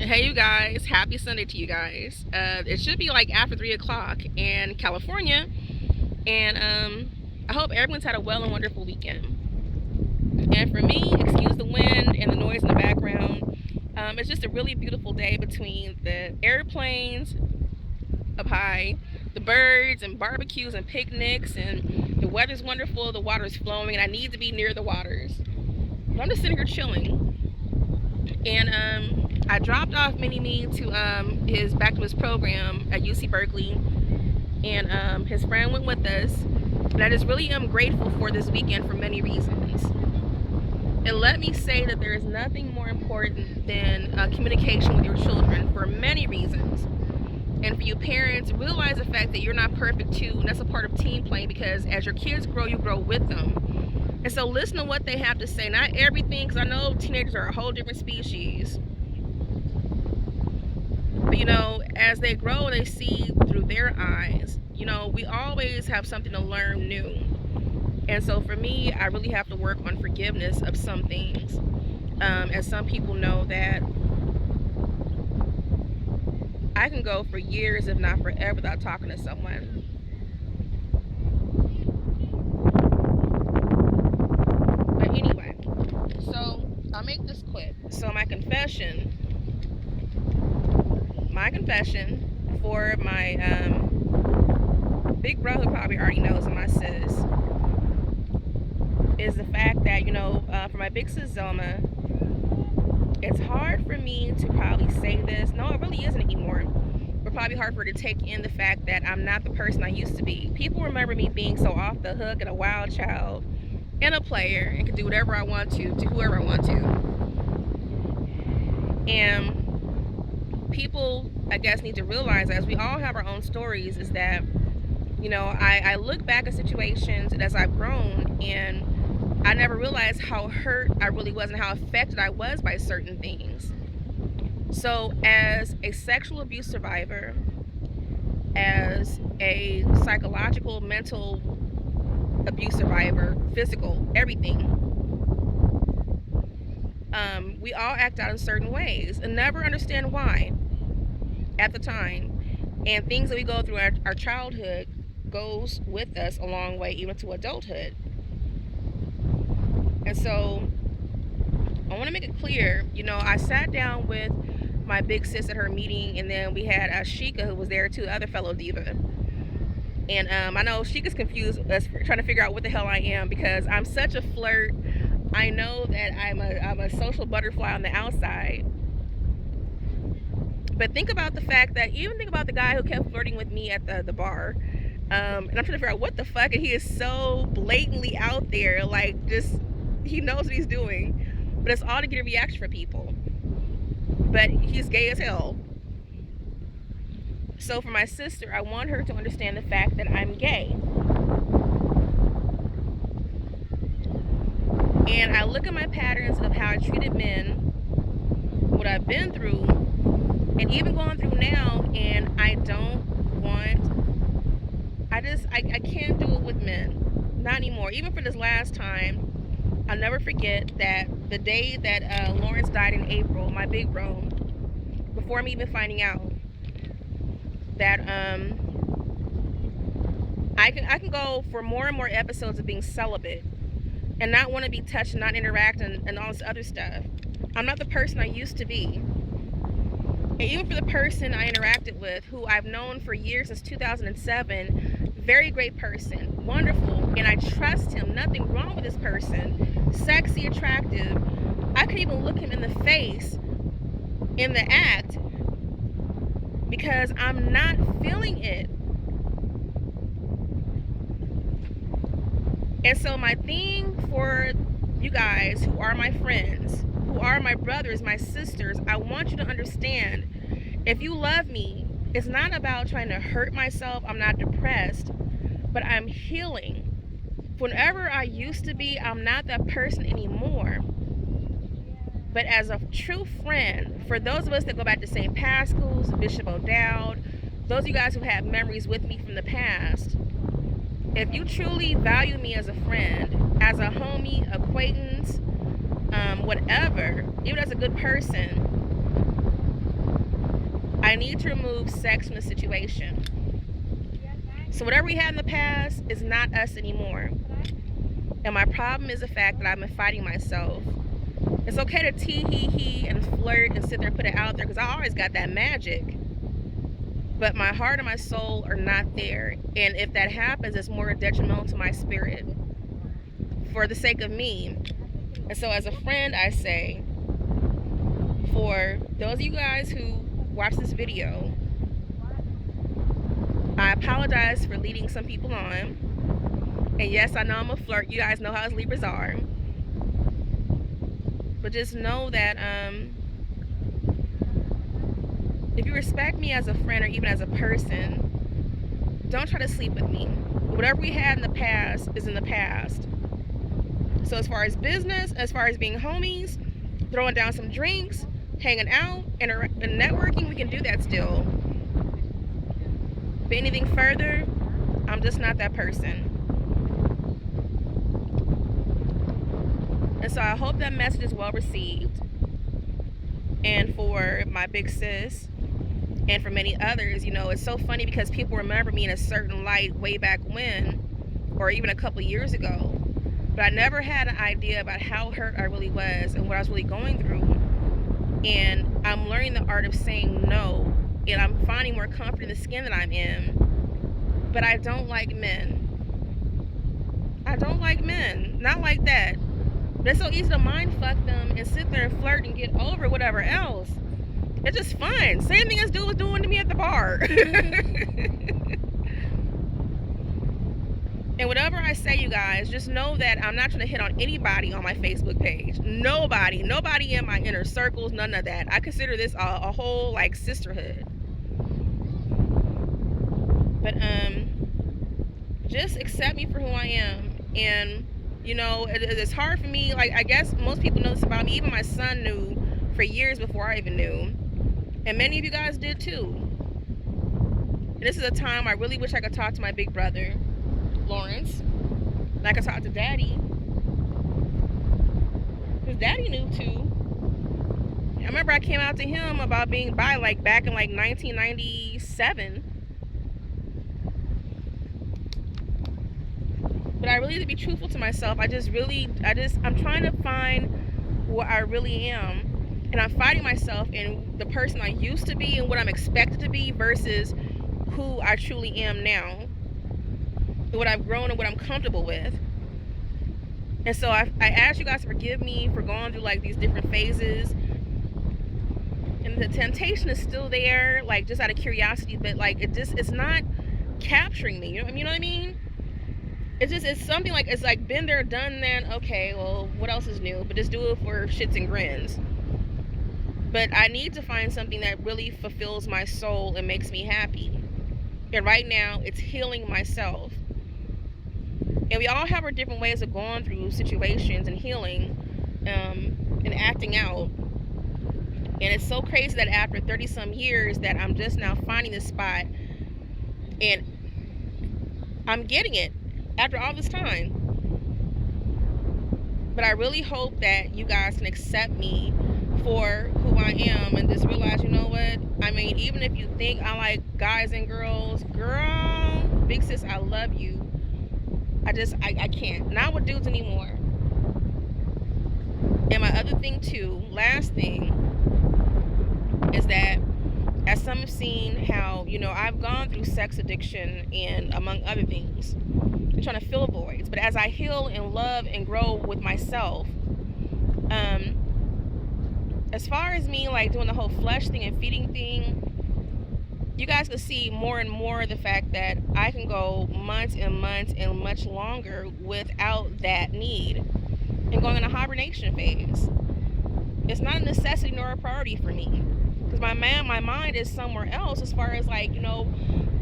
Hey, you guys. Happy Sunday to you guys. It should be like after 3 o'clock in California. And I hope everyone's had a well and wonderful weekend. And for me, excuse the wind and the noise in the background. It's just a really beautiful day between the airplanes up high, the birds and barbecues and picnics, and the weather's wonderful, the water's flowing, and I need to be near the waters. But I'm just sitting here chilling. And I dropped off Mini Me to his back to his program at UC Berkeley, and his friend went with us. And I just really am grateful for this weekend for many reasons. And let me say that there is nothing more important than communication with your children for many reasons. And for you parents, realize the fact that you're not perfect too, and that's a part of team playing, because as your kids grow, you grow with them. And so listen to what they have to say, not everything, because I know teenagers are a whole different species. But as they grow, they see through their eyes. We always have something to learn new. And so for me, I really have to work on forgiveness of some things. As some people know that I can go for years, if not forever, without talking to someone. But anyway, so I'll make this quick. So my confession for my big bro, who probably already knows, and my sis, is the fact that for my big sis Zelma, it's hard for me to probably say this. No, it really isn't anymore. But probably hard for her to take in the fact that I'm not the person I used to be. People remember me being so off the hook and a wild child and a player and could do whatever I want to whoever I want to. And people, I guess, need to realize, as we all have our own stories, is that I look back at situations as I've grown, and I never realized how hurt I really was and how affected I was by certain things. So as a sexual abuse survivor, as a psychological, mental abuse survivor, physical, everything, we all act out in certain ways and never understand why at the time. And things that we go through our childhood goes with us a long way, even to adulthood. And so I want to make it clear, I sat down with my big sis at her meeting, and then we had Sheikah, who was there too, other fellow diva. And I know Sheikah's confused us trying to figure out what the hell I am, because I'm such a flirt. I know that I'm a social butterfly on the outside. But think about the fact that, even think about the guy who kept flirting with me at the bar. And I'm trying to figure out what the fuck, and he is so blatantly out there, like, just, he knows what he's doing. But it's all to get a reaction from people. But he's gay as hell. So for my sister, I want her to understand the fact that I'm gay. And I look at my patterns of how I treated men, what I've been through, and even going through now, and I don't want, I can't do it with men. Not anymore. Even for this last time, I'll never forget that the day that Lawrence died in April, my big bro, before me even finding out that I can go for more and more episodes of being celibate and not want to be touched and not interact and all this other stuff. I'm not the person I used to be. And even for the person I interacted with, who I've known for years, since 2007, very great person, wonderful, and I trust him, nothing wrong with this person, sexy, attractive. I could even look him in the face in the act because I'm not feeling it. And so my thing for you guys who are my friends, who are my brothers, my sisters, I want you to understand, if you love me, it's not about trying to hurt myself. I'm not depressed, but I'm healing. Whenever I used to be, I'm not that person anymore. But as a true friend, for those of us that go back to St. Pascal's, Bishop O'Dowd, those of you guys who have memories with me from the past, if you truly value me as a friend, as a homie, acquaintance, whatever, even as a good person, I need to remove sex from the situation. So whatever we had in the past is not us anymore. And my problem is the fact that I've been fighting myself. It's okay to tee-hee-hee and flirt and sit there and put it out there, because I always got that magic. But my heart and my soul are not there. And if that happens, it's more detrimental to my spirit for the sake of me. And so as a friend, I say, for those of you guys who watch this video, I apologize for leading some people on. And yes, I know I'm a flirt. You guys know how us Libras are. But just know that if you respect me as a friend or even as a person, don't try to sleep with me. Whatever we had in the past is in the past. So as far as business, as far as being homies, throwing down some drinks, hanging out, and networking, we can do that still. But anything further, I'm just not that person. And so I hope that message is well received. And for my big sis, and for many others, you know, it's so funny because people remember me in a certain light way back when, or even a couple years ago. But I never had an idea about how hurt I really was and what I was really going through. And I'm learning the art of saying no, and I'm finding more comfort in the skin that I'm in. But I don't like men. I don't like men. Not like that. But it's so easy to mind fuck them and sit there and flirt and get over whatever else. It's just fun. Same thing as dude was doing to me at the bar. And whatever I say, you guys, just know that I'm not trying to hit on anybody on my Facebook page. Nobody in my inner circles, none of that. I consider this a whole like sisterhood. But just accept me for who I am. And you know, it's hard for me. Like, I guess most people know this about me. Even my son knew for years before I even knew. And many of you guys did too. And this is a time I really wish I could talk to my big brother, Lawrence. And I could talk to Daddy. Because Daddy knew too. I remember I came out to him about being bi like back in like 1997. But I really need to be truthful to myself. I'm trying to find what I really am. And I'm fighting myself in the person I used to be and what I'm expected to be versus who I truly am now. And what I've grown and what I'm comfortable with. And so I ask you guys to forgive me for going through like these different phases. And the temptation is still there, like just out of curiosity, but like it's not capturing me. You know what I mean? It's something like, it's like been there, done that. Okay, well, what else is new? But just do it for shits and grins. But I need to find something that really fulfills my soul and makes me happy. And right now, it's healing myself. And we all have our different ways of going through situations and healing and acting out. And it's so crazy that after 30 some years that I'm just now finding this spot and I'm getting it after all this time. But I really hope that you guys can accept me for who I am and just realize, you know what? I mean, even if you think I like guys and girls, girl, big sis, I love you. I can't. Not with dudes anymore. And my other thing too, last thing, is that as some have seen how, you know, I've gone through sex addiction and among other things, and trying to fill voids. But as I heal and love and grow with myself, as far as me like doing the whole flesh thing and feeding thing, you guys can see more and more the fact that I can go months and months and much longer without that need and going in a hibernation phase. It's not a necessity nor a priority for me, because my mind is somewhere else as far as like, you know,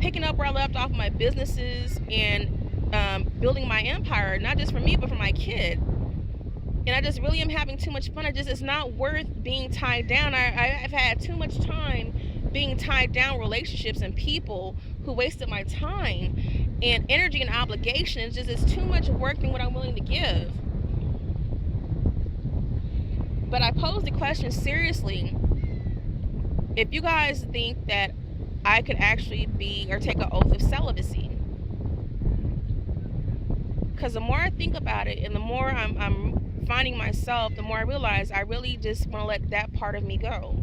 picking up where I left off my businesses and building my empire, not just for me but for my kid. And I just really am having too much fun. It's not worth being tied down. I've had too much time being tied down with relationships and people who wasted my time and energy and obligation. It's too much work than what I'm willing to give. But I posed the question seriously. If you guys think that I could actually be or take an oath of celibacy, because the more I think about it and the more I'm finding myself, the more I realize I really just want to let that part of me go.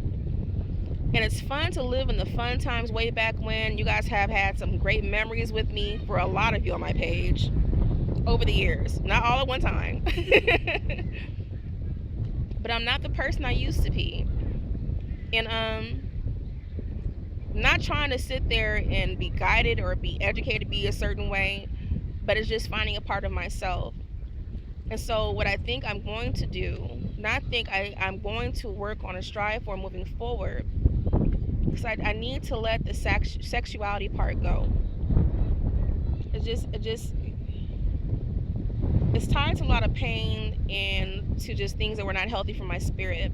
And it's fun to live in the fun times way back when. You guys have had some great memories with me for a lot of you on my page over the years. Not all at one time. But I'm not the person I used to be. And not trying to sit there and be guided or be educated to be a certain way, but it's just finding a part of myself. And so what I think I'm going to do, I'm going to work on and strive for moving forward, because I need to let the sexuality part go. It's tied to a lot of pain and to just things that were not healthy for my spirit.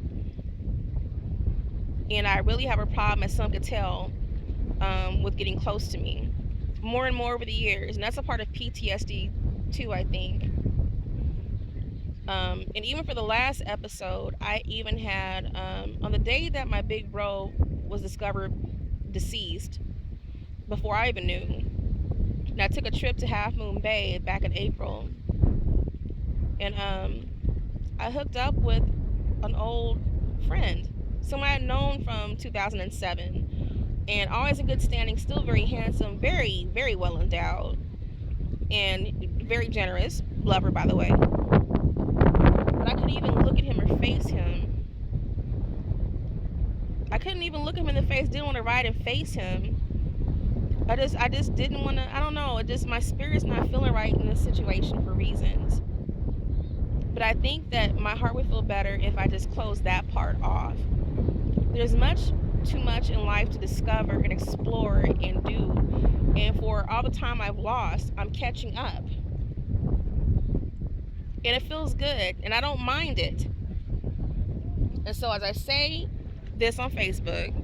And I really have a problem, as some could tell, with getting close to me more and more over the years. And that's a part of PTSD too, I think. And even for the last episode, I even had, on the day that my big bro was discovered deceased, before I even knew, and I took a trip to Half Moon Bay back in April, and I hooked up with an old friend, someone I had known from 2007, and always in good standing, still very handsome, very, very well endowed, and very generous lover, by the way. But I couldn't even look at him or face him. I couldn't even look him in the face, didn't want to ride and face him. I just didn't want to, I don't know, my spirit's not feeling right in this situation for reasons. But I think that my heart would feel better if I just closed that part off. There's too much in life to discover and explore and do. And for all the time I've lost, I'm catching up. And it feels good, and I don't mind it. And so as I say this on Facebook,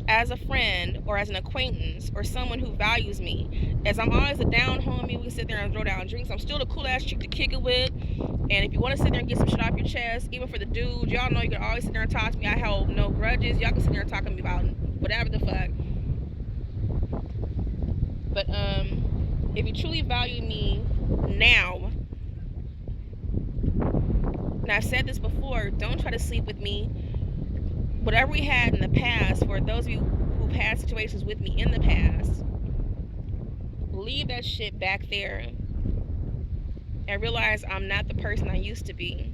as a friend or as an acquaintance or someone who values me, as I'm always a down homie, we can sit there and throw down drinks. I'm still the cool ass chick to kick it with. And if you want to sit there and get some shit off your chest, even for the dudes, y'all know you can always sit there and talk to me. I hold no grudges. Y'all can sit there and talk to me about whatever the fuck. But if you truly value me now, and I've said this before, don't try to sleep with me. Whatever we had in the past, for those of you who've had situations with me in the past, leave that shit back there and realize I'm not the person I used to be.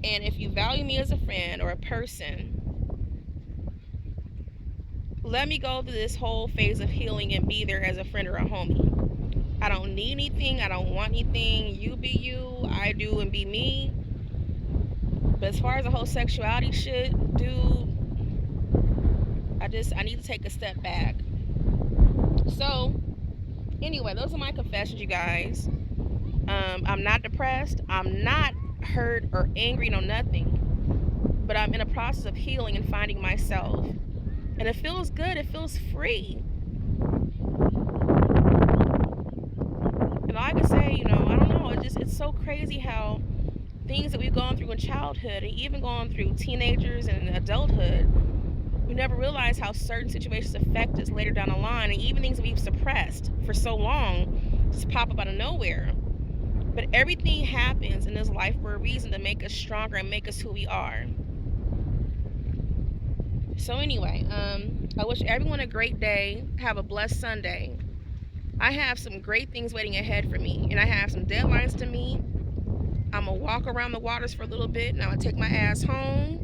And if you value me as a friend or a person, let me go through this whole phase of healing and be there as a friend or a homie. I don't need anything. I don't want anything. You be you. I do and be me. But as far as the whole sexuality shit, dude, I need to take a step back. So, anyway, those are my confessions, you guys. I'm not depressed. I'm not hurt or angry, no nothing. But I'm in a process of healing and finding myself. And it feels good. It feels free. And all I can say, I don't know. It's so crazy how things that we've gone through in childhood and even gone through teenagers and adulthood, we never realize how certain situations affect us later down the line, and even things that we've suppressed for so long just pop up out of nowhere. But everything happens in this life for a reason, to make us stronger and make us who we are. So anyway, I wish everyone a great day. Have a blessed Sunday. I have some great things waiting ahead for me, and I have some deadlines to meet. I'm going to walk around the waters for a little bit, and I'm going to take my ass home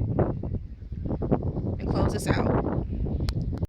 and close this out.